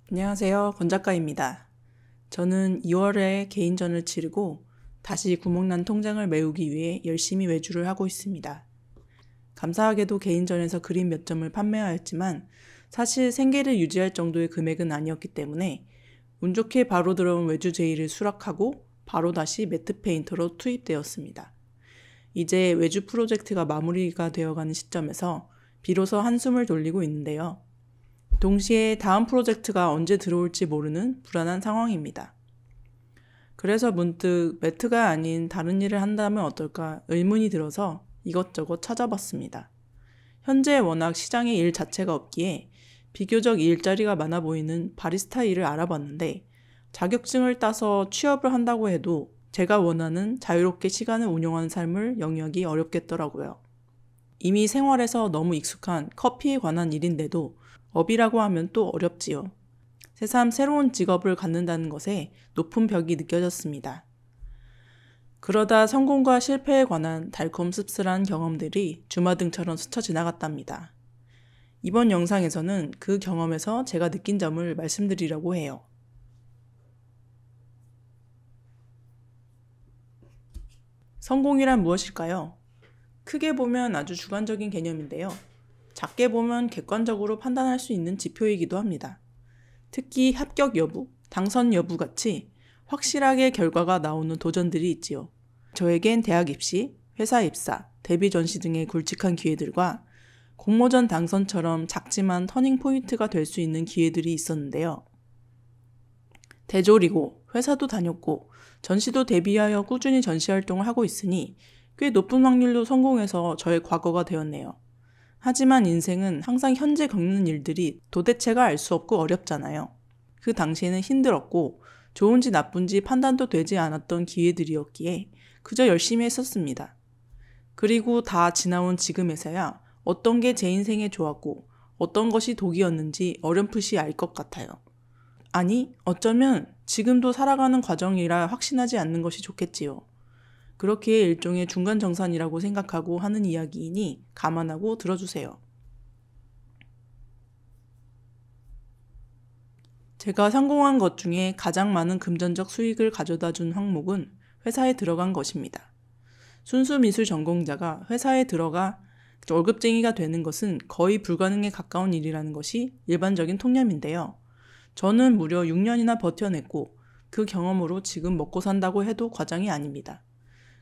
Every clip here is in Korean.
안녕하세요. 권 작가입니다. 저는 2월에 개인전을 치르고 다시 구멍난 통장을 메우기 위해 열심히 외주를 하고 있습니다. 감사하게도 개인전에서 그림 몇 점을 판매하였지만 사실 생계를 유지할 정도의 금액은 아니었기 때문에 운 좋게 바로 들어온 외주 제의를 수락하고 바로 다시 매트 페인터로 투입되었습니다. 이제 외주 프로젝트가 마무리가 되어가는 시점에서 비로소 한숨을 돌리고 있는데요. 동시에 다음 프로젝트가 언제 들어올지 모르는 불안한 상황입니다. 그래서 문득 매트가 아닌 다른 일을 한다면 어떨까 의문이 들어서 이것저것 찾아봤습니다. 현재 워낙 시장에 일 자체가 없기에 비교적 일자리가 많아 보이는 바리스타 일을 알아봤는데 자격증을 따서 취업을 한다고 해도 제가 원하는 자유롭게 시간을 운용하는 삶을 영위하기 어렵겠더라고요. 이미 생활에서 너무 익숙한 커피에 관한 일인데도 업이라고 하면 또 어렵지요. 새삼 새로운 직업을 갖는다는 것에 높은 벽이 느껴졌습니다. 그러다 성공과 실패에 관한 달콤 씁쓸한 경험들이 주마등처럼 스쳐 지나갔답니다. 이번 영상에서는 그 경험에서 제가 느낀 점을 말씀드리려고 해요. 성공이란 무엇일까요? 크게 보면 아주 주관적인 개념인데요. 작게 보면 객관적으로 판단할 수 있는 지표이기도 합니다. 특히 합격 여부, 당선 여부 같이 확실하게 결과가 나오는 도전들이 있지요. 저에겐 대학 입시, 회사 입사, 데뷔 전시 등의 굵직한 기회들과 공모전 당선처럼 작지만 터닝 포인트가 될 수 있는 기회들이 있었는데요. 대졸이고 회사도 다녔고 전시도 대비하여 꾸준히 전시 활동을 하고 있으니 꽤 높은 확률로 성공해서 저의 과거가 되었네요. 하지만 인생은 항상 현재 겪는 일들이 도대체가 알 수 없고 어렵잖아요. 그 당시에는 힘들었고 좋은지 나쁜지 판단도 되지 않았던 기회들이었기에 그저 열심히 했었습니다. 그리고 다 지나온 지금에서야 어떤 게 제 인생에 좋았고 어떤 것이 독이었는지 어렴풋이 알 것 같아요. 아니, 어쩌면 지금도 살아가는 과정이라 확신하지 않는 것이 좋겠지요. 그렇기에 일종의 중간정산이라고 생각하고 하는 이야기이니 감안하고 들어주세요. 제가 성공한 것 중에 가장 많은 금전적 수익을 가져다 준 항목은 회사에 들어간 것입니다. 순수 미술 전공자가 회사에 들어가 월급쟁이가 되는 것은 거의 불가능에 가까운 일이라는 것이 일반적인 통념인데요. 저는 무려 6년이나 버텨냈고 그 경험으로 지금 먹고 산다고 해도 과장이 아닙니다.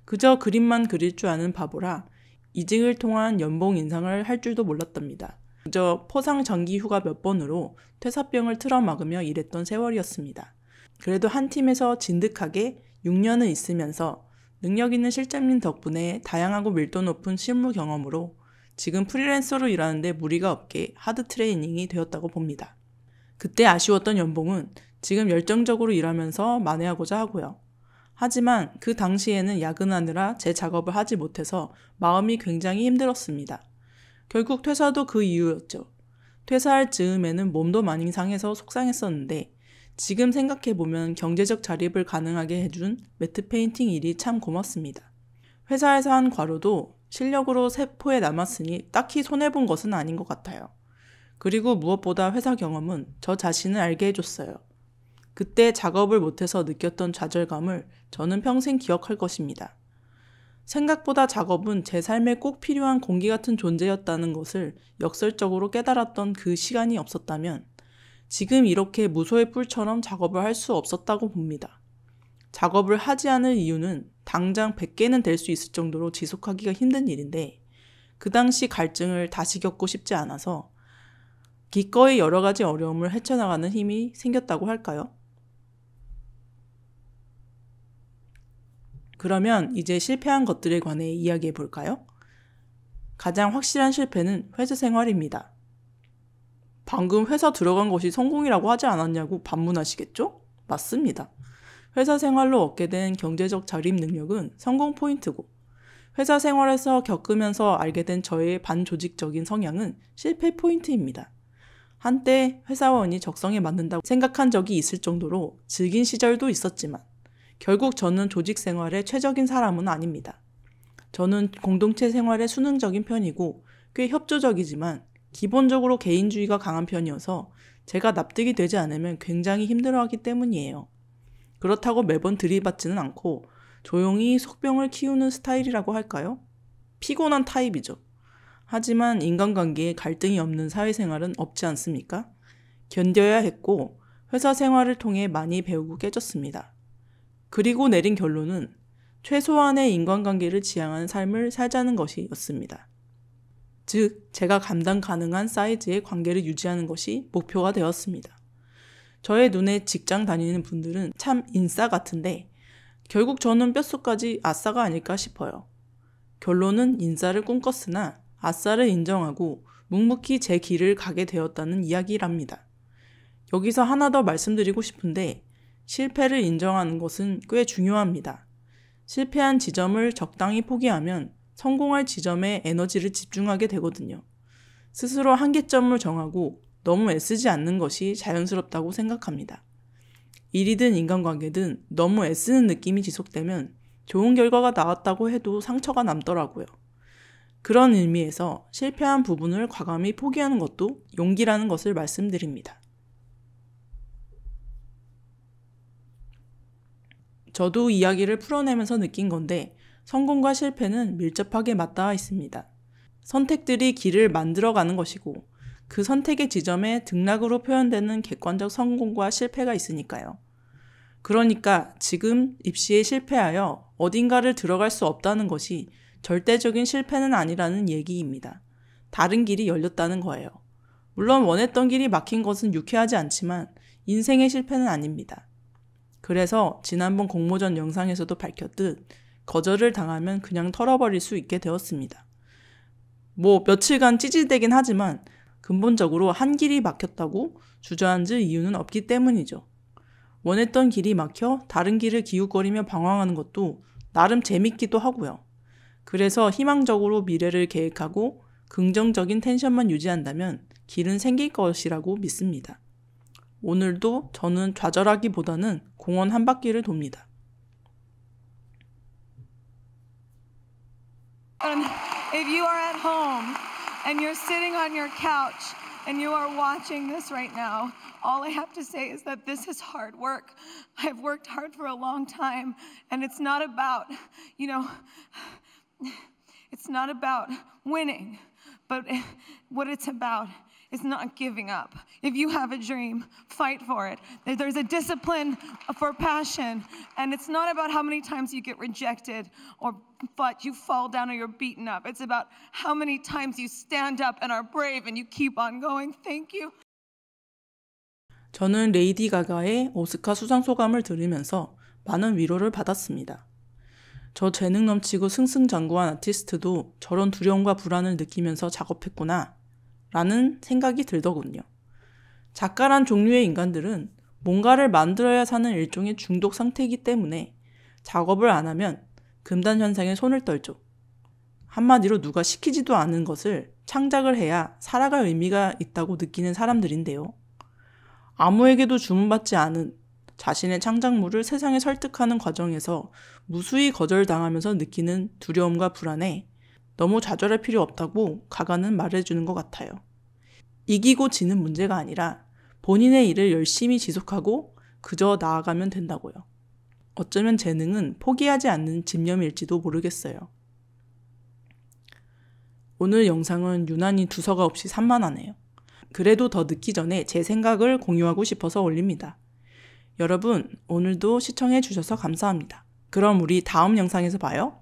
그저 그림만 그릴 줄 아는 바보라 이직을 통한 연봉 인상을 할 줄도 몰랐답니다. 그저 포상 정기 휴가 몇 번으로 퇴사병을 틀어막으며 일했던 세월이었습니다. 그래도 한 팀에서 진득하게 6년을 있으면서 능력 있는 실장님 덕분에 다양하고 밀도 높은 실무 경험으로 지금 프리랜서로 일하는데 무리가 없게 하드 트레이닝이 되었다고 봅니다. 그때 아쉬웠던 연봉은 지금 열정적으로 일하면서 만회하고자 하고요. 하지만 그 당시에는 야근하느라 제 작업을 하지 못해서 마음이 굉장히 힘들었습니다. 결국 퇴사도 그 이유였죠. 퇴사할 즈음에는 몸도 많이 상해서 속상했었는데 지금 생각해보면 경제적 자립을 가능하게 해준 매트 페인팅 일이 참 고맙습니다. 회사에서 한 과로도 실력으로 세포에 남았으니 딱히 손해본 것은 아닌 것 같아요. 그리고 무엇보다 회사 경험은 저 자신을 알게 해줬어요. 그때 작업을 못해서 느꼈던 좌절감을 저는 평생 기억할 것입니다. 생각보다 작업은 제 삶에 꼭 필요한 공기 같은 존재였다는 것을 역설적으로 깨달았던 그 시간이 없었다면 지금 이렇게 무소의 뿔처럼 작업을 할 수 없었다고 봅니다. 작업을 하지 않을 이유는 당장 100개는 될 수 있을 정도로 지속하기가 힘든 일인데 그 당시 갈증을 다시 겪고 싶지 않아서 기꺼이 여러 가지 어려움을 헤쳐나가는 힘이 생겼다고 할까요? 그러면 이제 실패한 것들에 관해 이야기해 볼까요? 가장 확실한 실패는 회사 생활입니다. 방금 회사 들어간 것이 성공이라고 하지 않았냐고 반문하시겠죠? 맞습니다. 회사 생활로 얻게 된 경제적 자립 능력은 성공 포인트고 회사 생활에서 겪으면서 알게 된 저의 반조직적인 성향은 실패 포인트입니다. 한때 회사원이 적성에 맞는다고 생각한 적이 있을 정도로 즐긴 시절도 있었지만 결국 저는 조직 생활에 최적인 사람은 아닙니다. 저는 공동체 생활에 수능적인 편이고 꽤 협조적이지만 기본적으로 개인주의가 강한 편이어서 제가 납득이 되지 않으면 굉장히 힘들어하기 때문이에요. 그렇다고 매번 들이받지는 않고 조용히 속병을 키우는 스타일이라고 할까요? 피곤한 타입이죠. 하지만 인간관계에 갈등이 없는 사회생활은 없지 않습니까? 견뎌야 했고 회사 생활을 통해 많이 배우고 깨졌습니다. 그리고 내린 결론은 최소한의 인간관계를 지향하는 삶을 살자는 것이었습니다. 즉, 제가 감당 가능한 사이즈의 관계를 유지하는 것이 목표가 되었습니다. 저의 눈에 직장 다니는 분들은 참 인싸 같은데 결국 저는 뼛속까지 아싸가 아닐까 싶어요. 결론은 인싸를 꿈꿨으나 아싸를 인정하고 묵묵히 제 길을 가게 되었다는 이야기랍니다. 여기서 하나 더 말씀드리고 싶은데 실패를 인정하는 것은 꽤 중요합니다. 실패한 지점을 적당히 포기하면 성공할 지점에 에너지를 집중하게 되거든요. 스스로 한계점을 정하고 너무 애쓰지 않는 것이 자연스럽다고 생각합니다. 일이든 인간관계든 너무 애쓰는 느낌이 지속되면 좋은 결과가 나왔다고 해도 상처가 남더라고요. 그런 의미에서 실패한 부분을 과감히 포기하는 것도 용기라는 것을 말씀드립니다. 저도 이야기를 풀어내면서 느낀 건데 성공과 실패는 밀접하게 맞닿아 있습니다. 선택들이 길을 만들어가는 것이고 그 선택의 지점에 등락으로 표현되는 객관적 성공과 실패가 있으니까요. 그러니까 지금 입시에 실패하여 어딘가를 들어갈 수 없다는 것이 절대적인 실패는 아니라는 얘기입니다. 다른 길이 열렸다는 거예요. 물론 원했던 길이 막힌 것은 유쾌하지 않지만 인생의 실패는 아닙니다. 그래서 지난번 공모전 영상에서도 밝혔듯 거절을 당하면 그냥 털어버릴 수 있게 되었습니다. 며칠간 찌질대긴 하지만 근본적으로 한 길이 막혔다고 주저앉을 이유는 없기 때문이죠. 원했던 길이 막혀 다른 길을 기웃거리며 방황하는 것도 나름 재밌기도 하고요. 그래서 희망적으로 미래를 계획하고 긍정적인 텐션만 유지한다면 길은 생길 것이라고 믿습니다. 오늘도 저는 좌절하기보다는 공원 한 바퀴를 돕니다. If you are at home and you're sitting on your couch and you are watching this right now, all I have to say is that this is hard work. I've worked hard for a long time, and it's not about, it's not about winning, but what it's about is not giving up. If you have a dream, fight for it. There's a discipline for passion, and it's not about how many times you get rejected or but you fall down or you're beaten up. It's about how many times you stand up and are brave and you keep on going. Thank you. 저는 레이디 가가의 오스카 수상 소감을 들으면서 많은 위로를 받았습니다. 저 재능 넘치고 승승장구한 아티스트도 저런 두려움과 불안을 느끼면서 작업했구나 라는 생각이 들더군요. 작가란 종류의 인간들은 뭔가를 만들어야 사는 일종의 중독 상태이기 때문에 작업을 안 하면 금단 현상에 손을 떨죠. 한마디로 누가 시키지도 않은 것을 창작을 해야 살아갈 의미가 있다고 느끼는 사람들인데요. 아무에게도 주문받지 않은 자신의 창작물을 세상에 설득하는 과정에서 무수히 거절당하면서 느끼는 두려움과 불안에 너무 좌절할 필요 없다고 가가는 말해주는 것 같아요. 이기고 지는 문제가 아니라 본인의 일을 열심히 지속하고 그저 나아가면 된다고요. 어쩌면 재능은 포기하지 않는 집념일지도 모르겠어요. 오늘 영상은 유난히 두서가 없이 산만하네요. 그래도 더 늦기 전에 제 생각을 공유하고 싶어서 올립니다. 여러분, 오늘도 시청해 주셔서 감사합니다. 그럼 우리 다음 영상에서 봐요.